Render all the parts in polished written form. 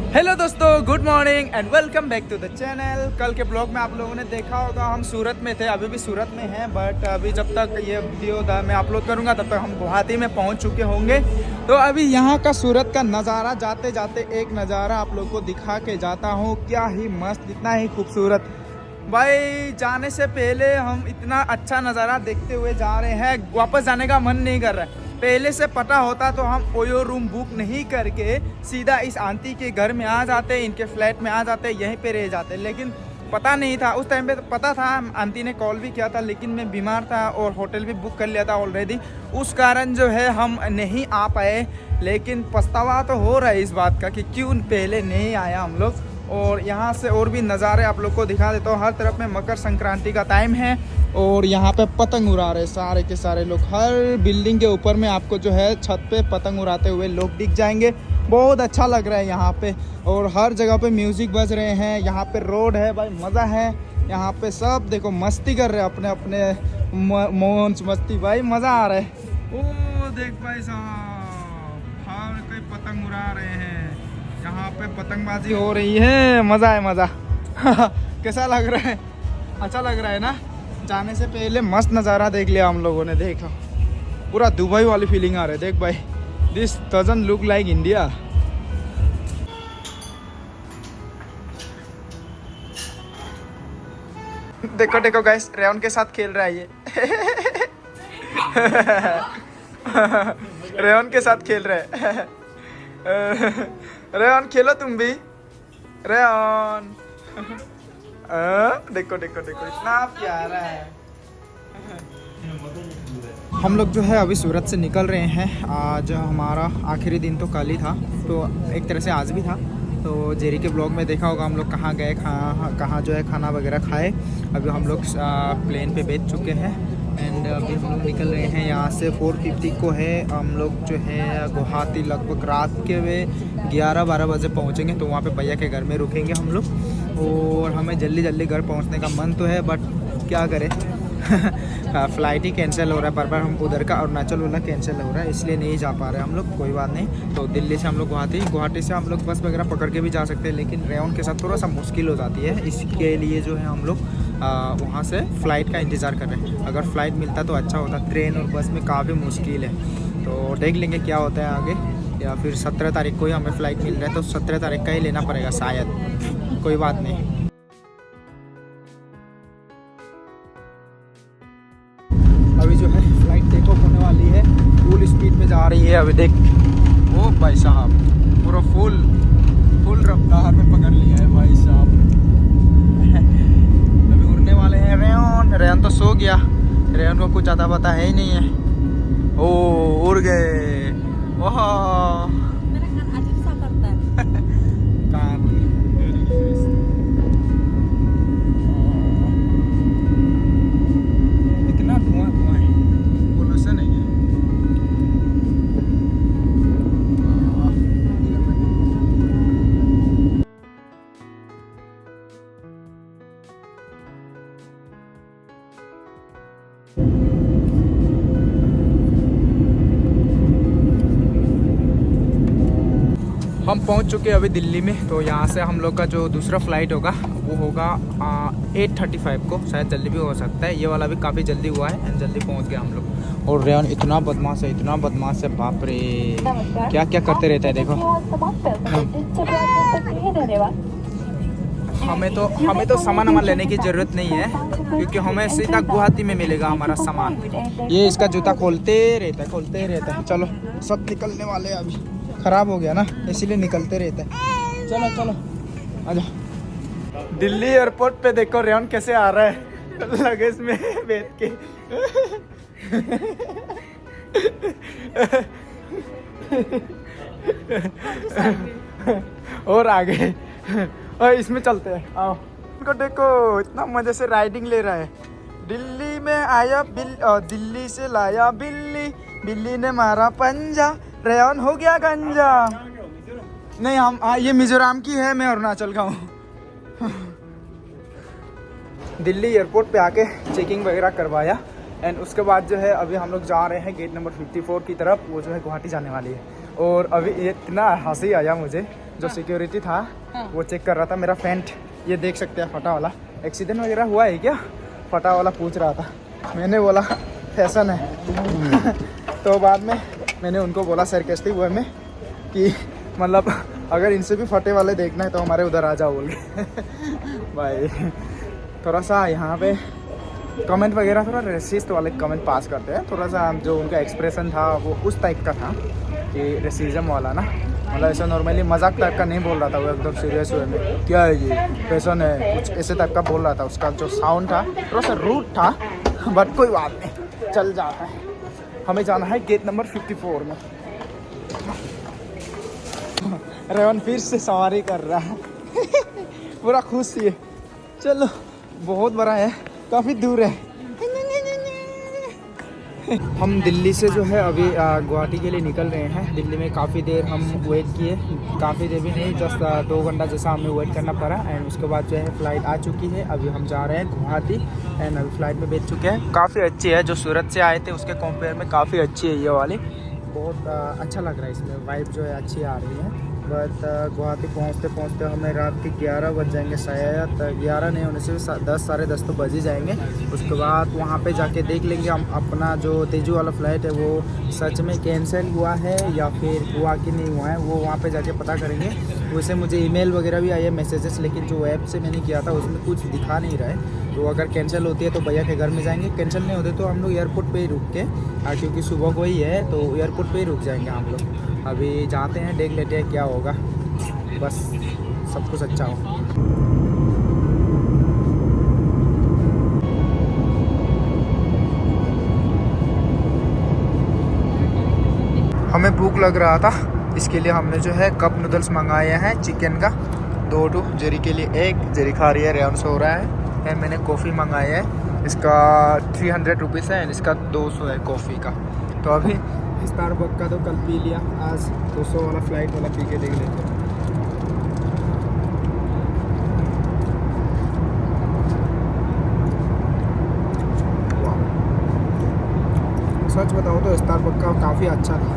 Hello दोस्तों, good morning and welcome back to the channel. कल के ब्लॉग में आप लोगों ने देखा होगा हम सूरत में थे, अभी भी सूरत में हैं, बट अभी जब तक ये वीडियो मैं अपलोड करूँगा तब तक हम गुवाहाटी में पहुँच चुके होंगे। तो अभी यहाँ का सूरत का नज़ारा जाते जाते एक नज़ारा आप लोग को दिखा के जाता हूँ। क्या ही मस्त, इतना ही खूबसूरत। भाई जाने से पहले हम इतना अच्छा नज़ारा देखते हुए जा रहे हैं, वापस जाने का मन नहीं कर रहा है। पहले से पता होता तो हम ओयो रूम बुक नहीं करके सीधा इस आंटी के घर में आ जाते, इनके फ्लैट में आ जाते, यहीं पे रह जाते। लेकिन पता नहीं था उस टाइम पे, तो पता था, आंटी ने कॉल भी किया था, लेकिन मैं बीमार था और होटल भी बुक कर लिया था ऑलरेडी। उस कारण जो है हम नहीं आ पाए। लेकिन पछतावा तो हो रहा है इस बात का कि क्यों पहले नहीं आया हम लोग। और यहाँ से और भी नज़ारे आप लोग को दिखा देता हूँ। हर तरफ में मकर संक्रांति का टाइम है और यहाँ पे पतंग उड़ा रहे सारे के सारे लोग। हर बिल्डिंग के ऊपर में आपको जो है छत पे पतंग उड़ाते हुए लोग दिख जाएंगे। बहुत अच्छा लग रहा है यहाँ पे। और हर जगह पे म्यूज़िक बज रहे हैं। यहाँ पे रोड है भाई, मज़ा है यहाँ पे। सब देखो मस्ती कर रहे हैं अपने अपने मौज मस्ती, भाई मज़ा आ रहा है। ओ देख भाई साहब, हर कोई पतंग उड़ा रहे हैं। यहाँ पे पतंगबाजी हो रही है, मज़ा है मज़ा। कैसा लग रहा है? अच्छा लग रहा है ना। जाने से पहले मस्त नज़ारा देख लिया हम लोगों ने। देखा पूरा दुबई वाली फीलिंग आ रही है। देख भाई, this doesn't look like India. देखो देखो गाइस, रेयन के साथ खेल रहा है ये। रेयन के साथ खेल रहा है। रेयन खेलो तुम भी। रेयन देखो देखो देखो, इतना प्यारा है। हम लोग जो है अभी सूरत से निकल रहे हैं। आज हमारा आखिरी दिन तो कल ही था, तो एक तरह से आज भी था। तो जेरी के ब्लॉग में देखा होगा हम लोग कहाँ गए, कहाँ जो है खाना वगैरह खाए। अभी हम लोग प्लेन पे बैठ चुके हैं एंड अभी हम लोग निकल रहे हैं यहाँ से। 4:50 को है। हम लोग जो है गुवाहाटी लगभग रात के 11-12 बजे पहुँचेंगे। तो वहाँ पे भैया के घर में रुकेंगे हम लोग। और हमें जल्दी जल्दी घर पहुँचने का मन तो है, बट क्या करें। फ़्लाइट ही कैंसिल हो रहा है बार। हम उधर का अरुणाचल वाला कैंसिल हो रहा है, इसलिए नहीं जा पा रहे हम लोग। कोई बात नहीं। तो दिल्ली से हम लोग गुवाहाटी से हम लोग बस वगैरह पकड़ के भी जा सकते हैं, लेकिन रेयन के साथ थोड़ा सा मुश्किल हो जाती है। इसके लिए जो है हम लोग वहाँ से फ़्लाइट का इंतज़ार कर रहे हैं। अगर फ़्लाइट मिलता तो अच्छा होता। ट्रेन और बस में काफ़ी मुश्किल है। तो देख लेंगे क्या होता है आगे। या फिर 17 तारीख को ही हमें फ़्लाइट मिल रहा है, तो 17 तारीख का ही लेना पड़ेगा शायद। कोई बात नहीं। अभी जो है फ्लाइट टेक ऑफ होने वाली है, फुल स्पीड में जा रही है। अभी देख, ओ भाई साहब, पूरा फुल रफ्तार में पकड़ लिया है भाई साहब। अभी उड़ने वाले हैं। रेयन तो सो गया। रेयन को कुछ ज़्यादा पता है ही नहीं है। ओ उड़ गए। ओह मेरा कान अजीब सा करता है। कान इतना धुआं है, पोल्यूशन नहीं है। हम पहुंच चुके हैं अभी दिल्ली में। तो यहाँ से हम लोग का जो दूसरा फ़्लाइट होगा वो होगा 8:35 को। शायद जल्दी भी हो सकता है। ये वाला भी काफ़ी जल्दी हुआ है एंड जल्दी पहुँच गए हम लोग। और रेयन इतना बदमाश है, इतना बदमाश है, बाप रे, क्या क्या करते रहता है। देखो, हमें तो सामान लेने की ज़रूरत नहीं है, क्योंकि हमें सीधा गुवाहाटी में मिलेगा हमारा सामान। ये इसका जूता खोलते रहता है। चलो, सब निकलने वाले हैं अभी। ख़राब हो गया ना, इसीलिए निकलते रहते हैं। चलो चलो आजा। दिल्ली एयरपोर्ट पे देखो रेयन कैसे आ रहा है लगेज में बैठ के। और आगे और इसमें चलते हैं, आओ। उनको देखो, इतना मज़े से राइडिंग ले रहा है। दिल्ली में आया दिल्ली से लाया बिल्ली, बिल्ली ने मारा पंजा, रेयन हो गया गंजा। नहीं, हम ये मिजोरम की है, मैं अरुणाचल का हूँ। दिल्ली एयरपोर्ट पे आके चेकिंग वगैरह करवाया एंड उसके बाद जो है अभी हम लोग जा रहे हैं गेट नंबर 54 की तरफ। वो जो है गुवाहाटी जाने वाली है। और अभी इतना हंसी आया मुझे, जो सिक्योरिटी था हाँ। वो चेक कर रहा था मेरा फेंट, ये देख सकते हैं फटा वाला। एक्सीडेंट वगैरह हुआ है क्या, फटा वाला पूछ रहा था। मैंने बोला फैशन है। तो बाद में मैंने उनको बोला सरकास्टिक वे में कि मतलब अगर इनसे भी फटे वाले देखना है तो हमारे उधर आ जाओ बोल के। भाई थोड़ा सा यहाँ पे कमेंट वगैरह थोड़ा रेसिस्ट वाले कमेंट पास करते हैं, थोड़ा सा जो उनका एक्सप्रेशन था वो उस टाइप का था कि रेसिज्म वाला ना, मतलब ऐसा नॉर्मली मजाक टाइप का नहीं बोल रहा था वो, एकदम सीरियस वे में क्या है ये फैशन है कुछ ऐसे टाइप का बोल रहा था। उसका जो साउंड था थोड़ा सा रूट था, बट कोई बात नहीं, चल जाता है। हमें जाना है गेट नंबर 54 में। रेवन फिर से सवारी कर रहा है। पूरा खुश है। चलो बहुत बड़ा है, काफ़ी दूर है। हम दिल्ली से जो है अभी गुवाहाटी के लिए निकल रहे हैं। दिल्ली में काफ़ी देर हम वेट किए, काफ़ी देर भी नहीं, जस्ट 2 घंटा जैसा हमें वेट करना पड़ा। एंड उसके बाद जो है फ़्लाइट आ चुकी है। अभी हम जा रहे हैं गुवाहाटी एंड अभी फ़्लाइट में बैठ चुके हैं। काफ़ी अच्छी है, जो सूरत से आए थे उसके कंपेयर में काफ़ी अच्छी है ये वाली। बहुत अच्छा लग रहा है, इसमें वाइब जो है अच्छी आ रही है। बट गुवाहाटी पहुँचते पहुँचते हमें रात के 11 बज जाएंगे शायद, 11 नहीं होने से 10 साढ़े 10 तो बज ही जाएंगे। उसके बाद वहाँ पे जाके देख लेंगे हम अपना जो तेजू वाला फ़्लाइट है वो सच में कैंसिल हुआ है या फिर हुआ कि नहीं हुआ है, वो वहाँ पे जाके पता करेंगे। वैसे मुझे ईमेल वगैरह भी आई है, मैसेजेस, लेकिन जो ऐप से मैंने किया था उसमें कुछ दिखा नहीं रहा है। तो अगर कैंसिल होती है तो भैया के घर में जाएंगे, कैंसिल नहीं होते तो हम लोग एयरपोर्ट पे ही रुक के, क्योंकि सुबह को ही है तो एयरपोर्ट पे ही रुक जाएंगे हम लोग। अभी जाते हैं, देख लेते हैं क्या होगा, बस सब कुछ अच्छा हो। हमें भूख लग रहा था, इसके लिए हमने जो है कप नूडल्स मंगाए हैं चिकन का 2 जेरी के लिए 1, जेरी खा रही है, रेवन सो रहा है। एंड मैंने कॉफ़ी मंगाया है, इसका 300 रुपीज़ है एंड इसका 200 है कॉफ़ी का। तो अभी स्टारबक्स का तो कल पी लिया, आज 200 वाला फ़्लाइट वाला पी के देख लेते हैं। सच बताओ तो स्टारबक्स का काफ़ी अच्छा था।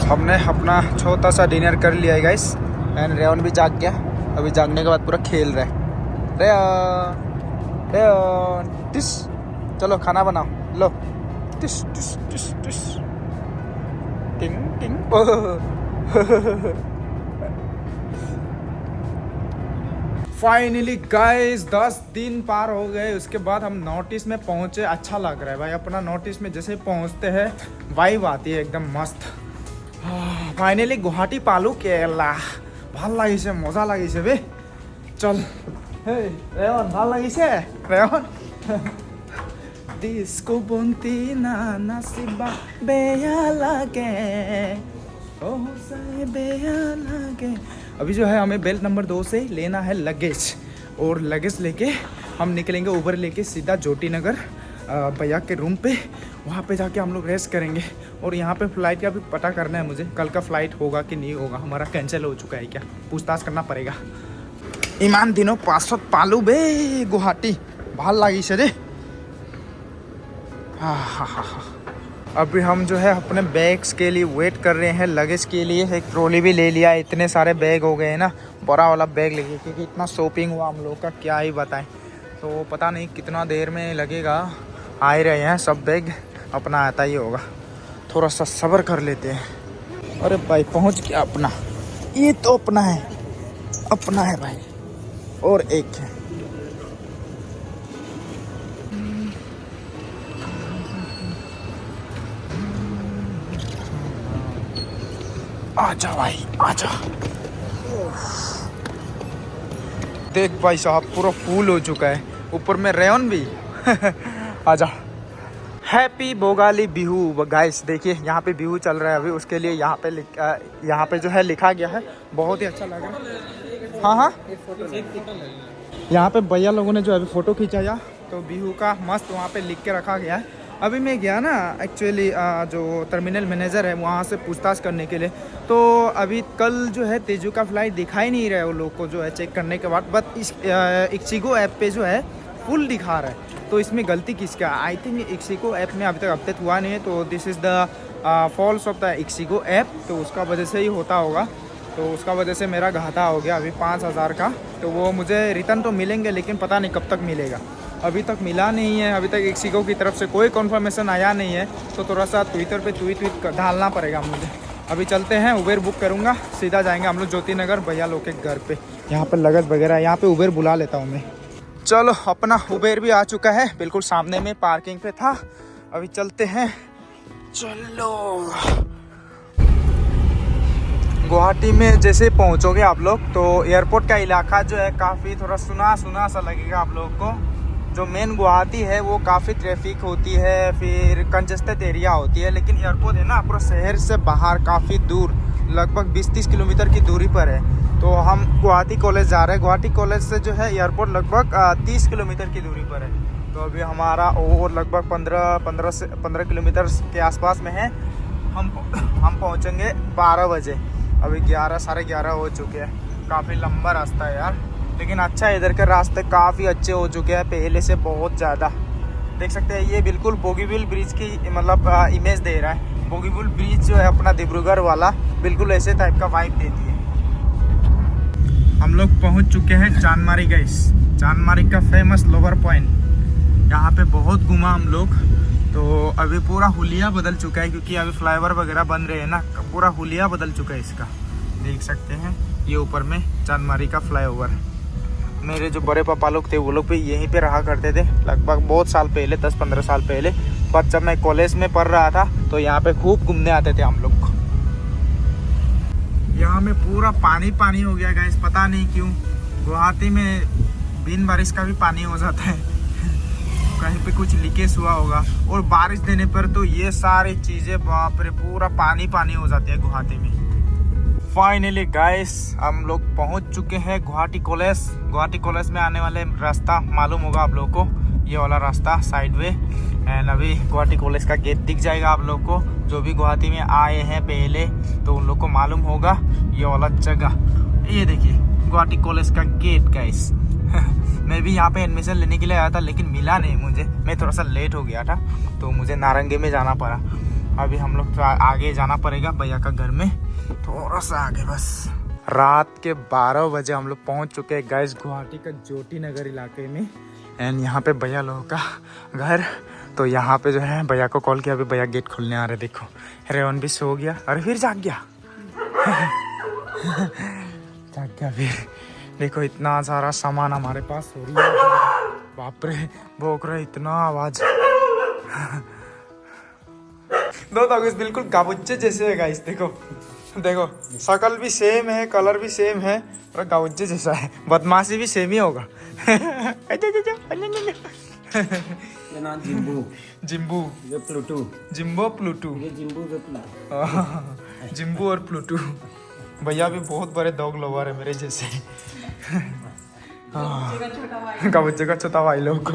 हमने अपना छोटा सा डिनर कर लिया है गाइस एंड रेवन भी जाग गया। अभी जागने के बाद पूरा खेल रहा है। रेवन टिस, चलो खाना बनाओ, लो टिस टिस टिस टिस, टिंग टिंग। फाइनली गाइस 10 दिन पार हो गए, उसके बाद हम नॉर्थ ईस्ट में पहुंचे। अच्छा लग रहा है भाई, अपना नॉर्थ ईस्ट में जैसे पहुंचते हैं वाइब आती है एकदम मस्त। फाइनली गुवाहाटी पालू केरला, ভাল লাগিছে, মজা লাগিছে বে। চল হে ৰেৱন, ভাল লাগিছে ৰেৱন। ডিস্কো বন্তি না নাচিবা বেয়া লাগে, ओ से बेया लगे। अभी जो है हमें बेल्ट नंबर 2 से लेना है लगेज, और लगेज लेके हम निकलेंगे ऊबर लेके सीधा ज्योति नगर भैया के रूम पे। वहाँ पे जाके हम लोग रेस्ट करेंगे। और यहाँ पे फ़्लाइट का भी पता करना है मुझे, कल का फ़्लाइट होगा कि नहीं होगा, हमारा कैंसिल हो चुका है क्या, पूछताछ करना पड़ेगा। इमान दिनों 500 पालू बे गुवाहाटी, ভাল লাগিছে रे। अभी हम जो है अपने बैग्स के लिए वेट कर रहे हैं, लगेज के लिए। एक ट्रॉली भी ले लिया, इतने सारे बैग हो गए हैं ना, बड़ा वाला बैग लेके, क्योंकि इतना शॉपिंग हुआ हम लोग का क्या ही बताएं। तो पता नहीं कितना देर में लगेगा, आ ही रहे हैं सब बैग, अपना आता ही होगा। थोड़ा सा सब्र कर लेते हैं। अरे भाई पहुंच गया अपना, ये तो अपना है, अपना है भाई। और एक है, आजा भाई आजा। देख भाई साहब पूरा फूल हो चुका है, ऊपर में रेवन भी। आजा। हैप्पी भोगाली बिहू गाइस, देखिए यहाँ पे बिहू चल रहा है अभी, उसके लिए यहाँ पे जो है लिखा गया है, बहुत ही अच्छा लग रहा है। हाँ हाँ, यहाँ पे भैया लोगों ने जो अभी फ़ोटो खिंचाया तो बिहू का मस्त वहाँ पे लिख के रखा गया है। अभी मैं गया ना एक्चुअली जो टर्मिनल मैनेजर है वहाँ से पूछताछ करने के लिए, तो अभी कल जो है तेजू का फ़्लाइट दिखाई नहीं रहा है वो लोग को जो है चेक करने के बाद, बट इस इक्सिगो ऐप पे जो है फुल दिखा रहा है। तो इसमें गलती किसका? आई थिंक इक्सिगो ऐप में अभी तक अपडेट हुआ नहीं है, तो this is the falls of the ixigo app, तो उसका वजह से ही होता होगा। तो उसका वजह से मेरा घाटा हो गया अभी 5,000 का। तो वो मुझे रिटर्न तो मिलेंगे, लेकिन पता नहीं कब तक मिलेगा। अभी तक मिला नहीं है, अभी तक इक्सिगो की तरफ से कोई कन्फर्मेशन आया नहीं है। तो थोड़ा सा ट्विटर पे ट्वीट डालना पड़ेगा मुझे। अभी चलते हैं, उबेर बुक करूँगा, सीधा जाएंगे हम लोग ज्योति नगर भैया लोग के घर पे। यहाँ पर लगज वगैरह, यहाँ पे उबेर बुला लेता हूँ मैं। चलो, अपना उबेर भी आ चुका है, बिल्कुल सामने में पार्किंग पे था। अभी चलते हैं, चलो। गुवाहाटी में जैसे पहुँचोगे आप लोग तो एयरपोर्ट का इलाका जो है काफ़ी थोड़ा सुना सुना सा लगेगा आप लोगों को। जो मेन गुवाहाटी है वो काफ़ी ट्रैफिक होती है, फिर कंजेस्टेड एरिया होती है। लेकिन एयरपोर्ट है ना पूरा शहर से बाहर काफ़ी दूर, लगभग 20-30 किलोमीटर की दूरी पर है। तो हम गुवाहाटी कॉलेज जा रहे हैं। गुवाहाटी कॉलेज से जो है एयरपोर्ट लगभग 30 किलोमीटर की दूरी पर है। तो अभी हमारा और लगभग 15 किलोमीटर के आसपास में है। हम पहुँचेंगे 12 बजे। अभी 11 साढ़े 11 हो चुके हैं। काफ़ी लंबा रास्ता है यार, लेकिन अच्छा है, इधर के रास्ते काफ़ी अच्छे हो चुके हैं पहले से बहुत ज़्यादा। देख सकते हैं ये बिल्कुल बोगीबिल ब्रिज की मतलब इमेज दे रहा है। बोगीबिल ब्रिज जो है अपना डिब्रूगढ़ वाला, बिल्कुल ऐसे टाइप का वाइब देती है। हम लोग पहुंच चुके हैं चांदमारी गाइस। चांदमारी का फेमस लोअर पॉइंट। यहाँ पे बहुत घूमा हम लोग। तो अभी पूरा हुलिया बदल चुका है, क्योंकि अभी फ्लाईओवर वगैरह बन रहे हैं ना, पूरा हुलिया बदल चुका है इसका। देख सकते हैं ये ऊपर में चांदमारी का फ्लाईओवर। मेरे जो बड़े पापा लोग थे वो लोग भी यहीं पे रहा करते थे लगभग बहुत साल पहले, 10-15 साल पहले। पर जब मैं कॉलेज में पढ़ रहा था तो यहाँ पे खूब घूमने आते थे हम लोग। यहाँ में पूरा पानी पानी हो गया गाइस, पता नहीं क्यों। गुवाहाटी में बिन बारिश का भी पानी हो जाता है। कहीं पे कुछ लीकेज हुआ होगा, और बारिश देने पर तो ये सारी चीज़ें बाप रे पूरा पानी पानी हो जाती है गुवाहाटी में। फाइनली गाइस हम लोग पहुंच चुके हैं गुवाहाटी कॉलेज। गुवाहाटी कॉलेज में आने वाले रास्ता मालूम होगा आप लोगों को, ये वाला रास्ता साइड वे। एंड अभी गुवाहाटी कॉलेज का गेट दिख जाएगा आप लोग को। जो भी गुवाहाटी में आए हैं पहले तो उन लोग को मालूम होगा ये वाला जगह। ये देखिए गुवाहाटी कॉलेज का गेट गाइस। मैं भी यहाँ पे एडमिशन लेने के लिए आया था, लेकिन मिला नहीं मुझे। मैं थोड़ा सा लेट हो गया था तो मुझे नारंगी में जाना पड़ा। अभी हम लोग तो आगे जाना पड़ेगा भैया का घर में, थोड़ा सा आगे बस। रात के 12 बजे हम लोग पहुँच चुके हैं गाइस गुवाहाटी का ज्योति नगर इलाके में। एंड यहाँ पे भैया लोगों का घर। तो यहाँ पे जो है भैया को कॉल किया, अभी भैया गेट खोलने आ रहे। देखो रेवन भी सो गया, अरे फिर जाग गया। जाग गया फिर। देखो इतना सारा सामान हमारे पास हो रही है, बाप रे भौंक रहा है इतना आवाज। दो तो बिल्कुल गाबुच्चे जैसे है गाइस। देखो देखो शक्ल भी सेम है, कलर भी सेम है, और गाबुच्चे जैसा है। बदमाशी भी सेम ही होगा। जिम्बू जिम्बू प्लूटू, जिम्बो प्लूटू, जिम्बू और प्लूटू। भैया भी बहुत बड़े डॉग लवर है मेरे जैसे। कबूतर का छोटा भाई लोग।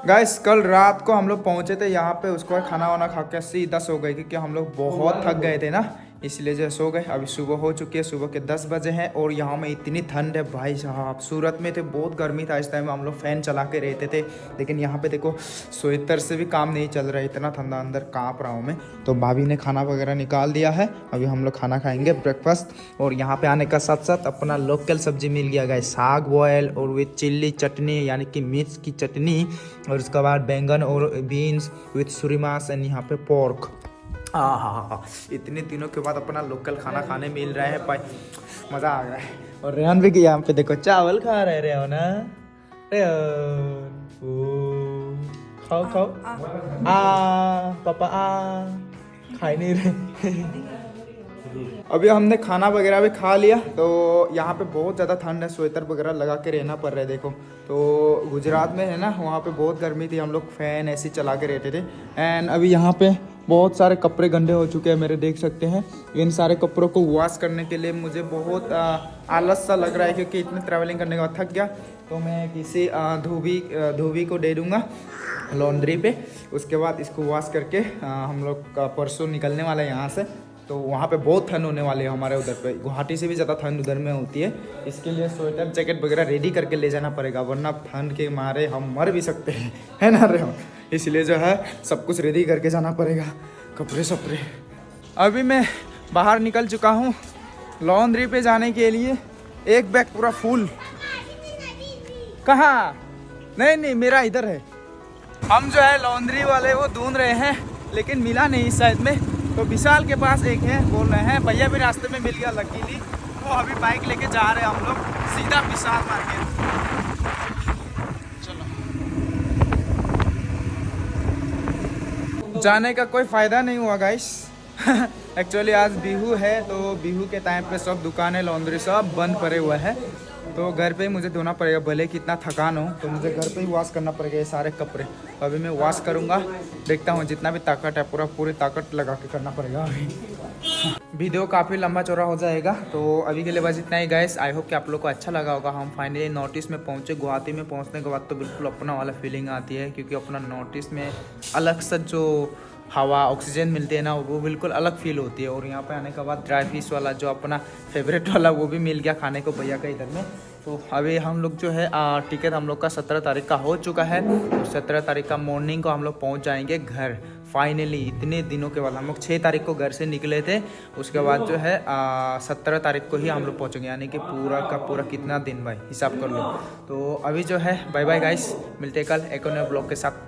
गाइस कल रात को हम लोग पहुंचे थे यहाँ पे, उसके बाद खाना वाना खा के सीधा सो गए, क्योंकि हम लोग बहुत थक गए थे ना, इसलिए जो सो गए। अभी सुबह हो चुकी है, सुबह के 10 बजे हैं, और यहाँ में इतनी ठंड है भाई साहब। सूरत में थे बहुत गर्मी था इस टाइम, हम लोग फ़ैन चला के रहते थे, लेकिन यहाँ पे देखो स्वेटर से भी काम नहीं चल रहा है, इतना ठंडा, अंदर काँप रहा हूँ मैं। तो भाभी ने खाना वगैरह निकाल दिया है, अभी हम लोग खाना खाएंगे ब्रेकफास्ट। और यहाँ पे आने का साथ साथ अपना लोकल सब्जी मिल गया गाइस, साग बॉयल और विथ चिल्ली चटनी, यानी कि मिर्च की चटनी, और उसके बाद बैंगन और बीन्स विथ सुरीमास, एंड यहाँ पे पोर्क। हाँ, इतने दिनों के बाद अपना लोकल खाना खाने मिल रहा है भाई, मज़ा आ रहा है। और रेहान भी यहाँ पे देखो चावल खा रहे रेहान। रेहान खाओ खाओ, पापा खाए नहीं रहे। अभी हमने खाना वगैरह भी खा लिया। तो यहाँ पे बहुत ज़्यादा ठंड है, स्वेटर वगैरह लगा के रहना पड़ रहा है। देखो तो गुजरात में है ना, वहाँ पे बहुत गर्मी थी, हम लोग फ़ैन ऐसे चला के रहते थे। एंड अभी यहाँ पे बहुत सारे कपड़े गंदे हो चुके हैं मेरे, देख सकते हैं। इन सारे कपड़ों को वॉश करने के लिए मुझे बहुत आलस सा लग रहा है, क्योंकि इतने ट्रैवलिंग करने के बाद थक गया। तो मैं किसी धोबी को दे दूँगा लॉन्ड्री पे, उसके बाद इसको वॉश करके हम लोग का परसों निकलने वाला है यहाँ से। तो वहाँ पे बहुत ठंड होने वाली है हमारे उधर पे, गुवाहाटी से भी ज़्यादा ठंड उधर में होती है। इसके लिए स्वेटर जैकेट वगैरह रेडी करके ले जाना पड़ेगा, वरना ठंड के मारे हम मर भी सकते हैं, है ना रे? इसलिए जो है सब कुछ रेडी करके जाना पड़ेगा, कपड़े सपड़े। अभी मैं बाहर निकल चुका हूँ लॉन्ड्री पे जाने के लिए। एक बैग पूरा फुल। कहाँ? नहीं मेरा इधर है। हम जो है लॉन्ड्री वाले वो ढूंढ रहे हैं लेकिन मिला नहीं इस साइड में। तो विशाल के पास एक है, बोल रहे हैं भैया भी रास्ते में मिल गया लकीली। तो अभी बाइक लेके जा रहे हैं हम लोग सीधा विशाल मार्केट। चलो। जाने का कोई फ़ायदा नहीं हुआ गाइस। एक्चुअली आज बिहू है तो बिहू के टाइम पे सब दुकानें लॉन्ड्री सब बंद पड़े हुए हैं। तो घर पे ही मुझे धोना पड़ेगा, भले कितना थकान हो तो मुझे घर पे ही वॉश करना पड़ेगा ये सारे कपड़े। अभी मैं वॉश करूँगा, देखता हूँ जितना भी ताकत है पूरी ताकत लगा के करना पड़ेगा। अभी वीडियो काफ़ी लंबा चौड़ा हो जाएगा तो अभी के लिए बस इतना ही गाइस। आई होप कि आप लोग को अच्छा लगा होगा। हम फाइनली नॉर्थ ईस्ट में पहुँचे। गुवाहाटी में पहुँचने के बाद तो बिल्कुल अपना वाला फीलिंग आती है, क्योंकि अपना नॉर्थ ईस्ट में अलग सा जो हवा ऑक्सीजन मिलती है ना वो बिल्कुल अलग फील होती है। और यहाँ पे आने के बाद ड्राई फिश वाला जो अपना फेवरेट वाला वो भी मिल गया खाने को भैया का इधर में। तो अभी हम लोग जो है टिकट हम लोग का 17 तारीख का हो चुका है। तो 17 तारीख का मॉर्निंग को हम लोग पहुँच जाएंगे घर फाइनली। इतने दिनों के बाद हम लोग 6 तारीख को घर से निकले थे, उसके बाद जो है 17 तारीख को ही हम लोग पहुँचेंगे, यानी कि पूरा का पूरा कितना दिन भाई हिसाब कर लो। तो अभी जो है बाय बाय गाइस, मिलते कल एक और नए ब्लॉग के साथ।